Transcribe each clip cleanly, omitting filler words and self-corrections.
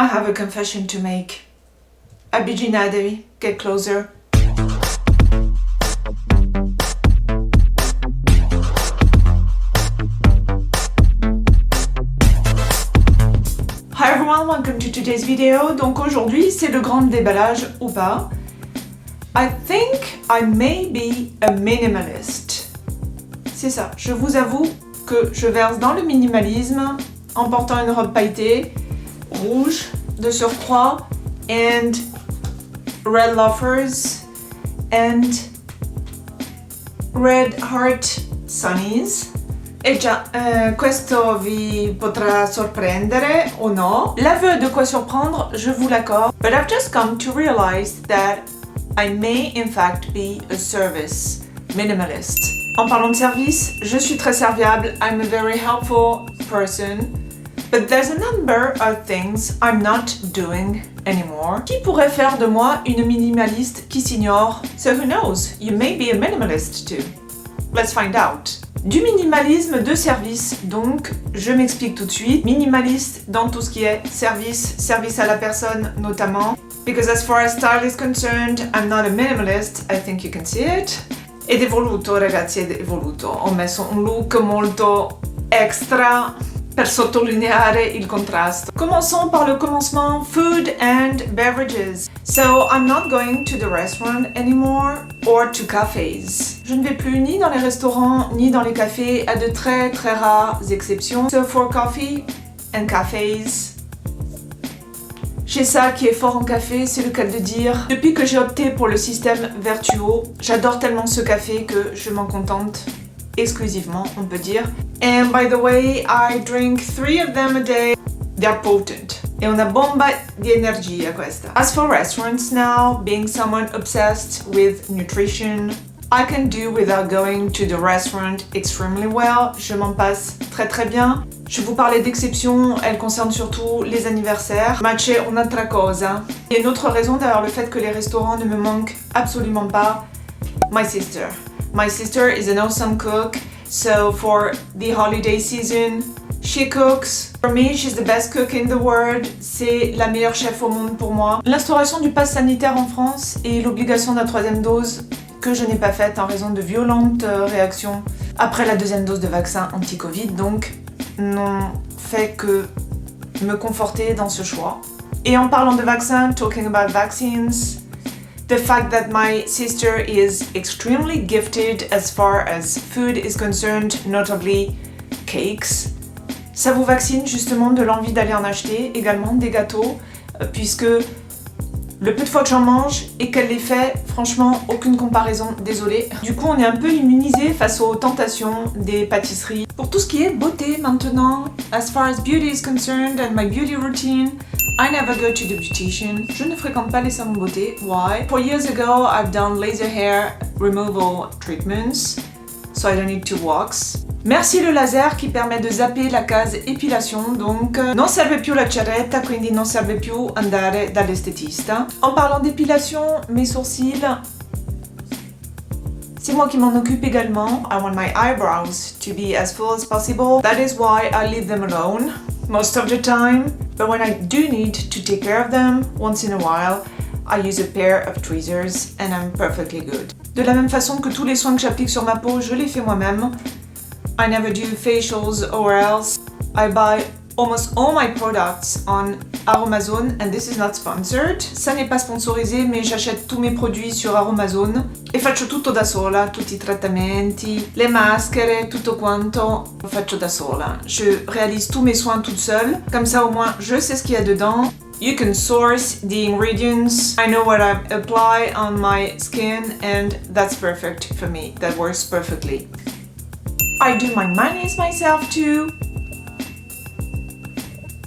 I have a confession to make. Abijinaderi, get closer. Hi everyone, welcome to today's video. Donc aujourd'hui, c'est le grand déballage ou pas. I think I may be a minimalist. C'est ça, je vous avoue que je verse dans le minimalisme en portant une robe pailletée, rouge, de surcroît, and red loafers, and red heart sunnies. E già, questo vi potrà sorprendere o no. L'aveu de quoi surprendre, je vous l'accorde. But I've just come to realize that I may in fact be a service minimalist. En parlant de service, je suis très serviable. I'm a very helpful person. But there's a number of things I'm not doing anymore. Qui pourrait faire de moi une minimaliste qui s'ignore? So who knows? You may be a minimalist too. Let's find out. Du minimalisme de service, donc je m'explique tout de suite. Minimaliste dans tout ce qui est service, service à la personne notamment. Because as far as style is concerned, I'm not a minimalist, I think you can see it. Ed è voluto, ragazzi, ed è voluto. Ho messo un look molto extra per sottolineare il contrasto. Commençons par le commencement, food and beverages. So I'm not going to the restaurant anymore or to cafes. Je ne vais plus ni dans les restaurants ni dans les cafés, à de très très rares exceptions. So for coffee and cafes, j'ai ça qui est fort en café, c'est le cas de dire. Depuis que j'ai opté pour le système Vertuo, j'adore tellement ce café que je m'en contente exclusivement, on peut dire. And by the way, I drink 3 of them a day. They're potent. È una bomba di energia questa. As for restaurants now, being someone obsessed with nutrition, I can do without going to the restaurant extremely well. Je m'en passe très très bien. Je vous parlais d'exceptions, elles concernent surtout les anniversaires. Ma c'è un'altra cosa. Il y a une autre raison derrière le fait que les restaurants ne me manquent absolument pas. My sister. My sister is an awesome cook, so for the holiday season, she cooks. For me, she's the best cook in the world. C'est la meilleure chef au monde pour moi. L'instauration du pass sanitaire en France et l'obligation de la 3e dose que je n'ai pas faite en raison de violentes réactions après la 2e dose de vaccin anti-Covid, donc n'ont fait que me conforter dans ce choix. Et en parlant de vaccins, talking about vaccines, the fact that my sister is extremely gifted as far as food is concerned, notably cakes. Ça vous vaccine justement de l'envie d'aller en acheter, également des gâteaux, puisque le peu de fois que j'en mange et qu'elle les fait, franchement, aucune comparaison, désolée. Du coup, on est un peu immunisé face aux tentations des pâtisseries. Pour tout ce qui est beauté maintenant, as far as beauty is concerned and my beauty routine, I never go to the beautician. Je ne fréquente pas les salons de beauté. Why? 4 years ago, I've done laser hair removal treatments, so I don't need to wax. Merci le laser qui permet de zapper la case épilation, donc non serve più la ceretta, quindi non serve più andare dall'estetista. En parlant d'épilation, mes sourcils, c'est moi qui m'en occupe également. I want my eyebrows to be as full as possible. That is why I leave them alone most of the time. But when I do need to take care of them, once in a while, I use a pair of tweezers and I'm perfectly good. De la même façon que tous les soins que j'applique sur ma peau, je les fais moi-même. I never do facials or else. I buy almost all my products on Aromazone and this is not sponsored. Ça n'est pas sponsorisé, mais j'achète tous mes produits sur Aromazone e faccio tutto da sola, tutti i trattamenti, le maschere, tutto quanto lo faccio da sola. Je réalise tous mes soins toute seule, comme ça au moins je sais ce qu'il y a dedans. You can source the ingredients. I know what I apply on my skin and that's perfect for me. That works perfectly. I do my mayonnaise myself too.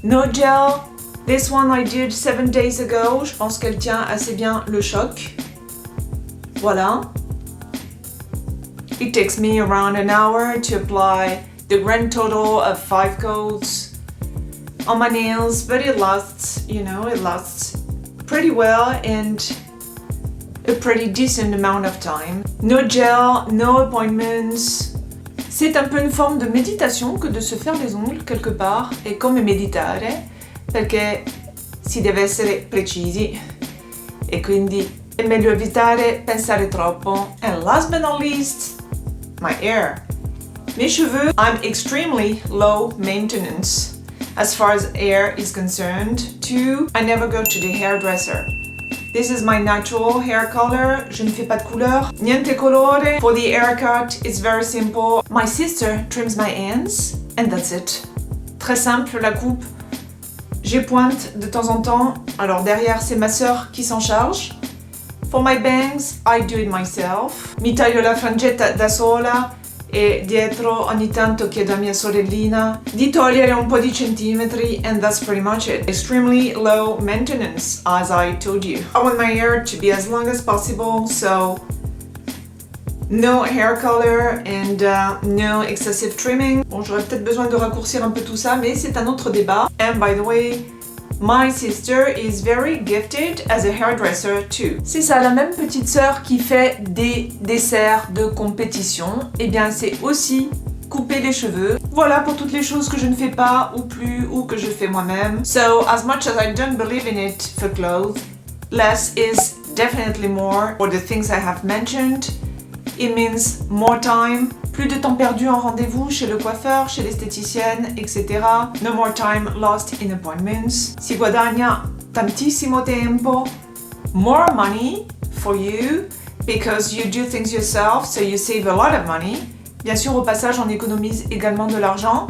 No gel. This one I did 7 days ago. Je pense qu'elle tient assez bien le choc. Voilà. It takes me around an hour to apply the grand total of 5 coats on my nails, but it lasts, you know, it lasts pretty well and a pretty decent amount of time. No gel, no appointments. C'est un peu une forme de méditation que de se faire les ongles quelque part, e come meditare, perché si deve essere precisi e quindi è meglio evitare pensare troppo. And last but not least, my hair. Mes cheveux, I'm extremely low maintenance as far as hair is concerned. 2, I never go to the hairdresser. This is my natural hair color. Je ne fais pas de couleur. Niente colore. For the haircut, it's very simple. My sister trims my ends and that's it. Très simple la coupe. J'ai pointe de temps en temps. Alors derrière, c'est ma sœur qui s'en charge. For my bangs, I do it myself. Mi taglio la frangetta da sola e dietro ogni tanto chiedo a mia sorellina di togliere un po' di centimetri and that's pretty much it. Extremely low maintenance, as I told you. I want my hair to be as long as possible, so no hair color and no excessive trimming. Bon, j'aurais peut-être besoin de raccourcir un peu tout ça, mais c'est un autre débat. And by the way, my sister is very gifted as a hairdresser too. C'est ça, la même petite sœur qui fait des desserts de compétition. Eh bien, c'est aussi couper les cheveux. Voilà pour toutes les choses que je ne fais pas ou plus ou que je fais moi-même. So, as much as I don't believe in it for clothes, less is definitely more for the things I have mentioned. It means more time, plus de temps perdu en rendez-vous chez le coiffeur, chez l'esthéticienne, etc. No more time lost in appointments. Si guadagna tantissimo tempo. More money for you because you do things yourself, so you save a lot of money. Bien sûr, au passage, on économise également de l'argent.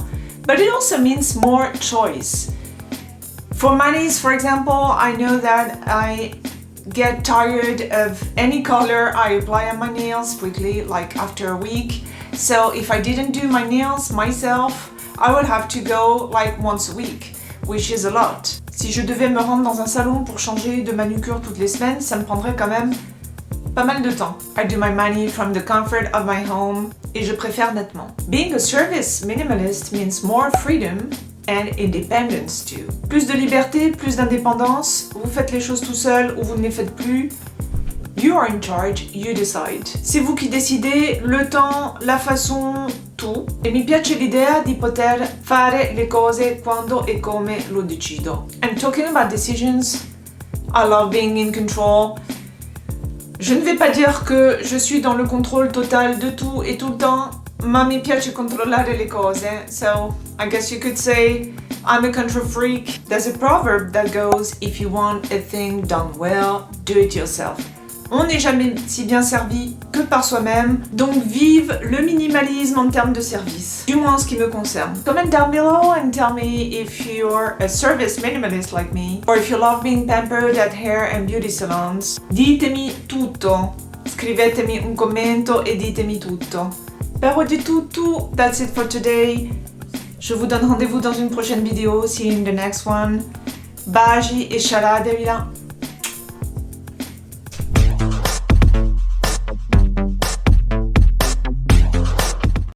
But it also means more choice. For manis, for example, I know that I get tired of any color I apply on my nails quickly, like after a week. So if I didn't do my nails myself, I would have to go like once a week, which is a lot. Si je devais me rendre dans un salon pour changer de manucure toutes les semaines, ça me prendrait quand même pas mal de temps. I do my mani from the comfort of my home et je préfère nettement. Being a service minimalist means more freedom and independence too. Plus de liberté, plus d'indépendance, vous faites les choses tout seul ou vous ne les faites plus. You are in charge, you decide. C'est vous qui décidez le temps, la façon, tout. E mi piace l'idea di poter fare le cose quando e come lo decido. And talking about decisions, I love being in control. Je ne vais pas dire que je suis dans le contrôle total de tout et tout le temps, ma mi piace controllare le cose. So, I guess you could say I'm a control freak. There's a proverb that goes, if you want a thing done well, do it yourself. On n'est jamais si bien servi que par soi-même, donc vive le minimalisme en termes de service, du moins en ce qui me concerne. Comment down below and tell me if you're a service minimalist like me, or if you love being pampered at hair and beauty salons. Ditemi tutto, scrivetemi un commento e ditemi tutto. Per di tutto, that's it for today. Je vous donne rendez-vous dans une prochaine vidéo, see you in the next one. Baci e sciarate,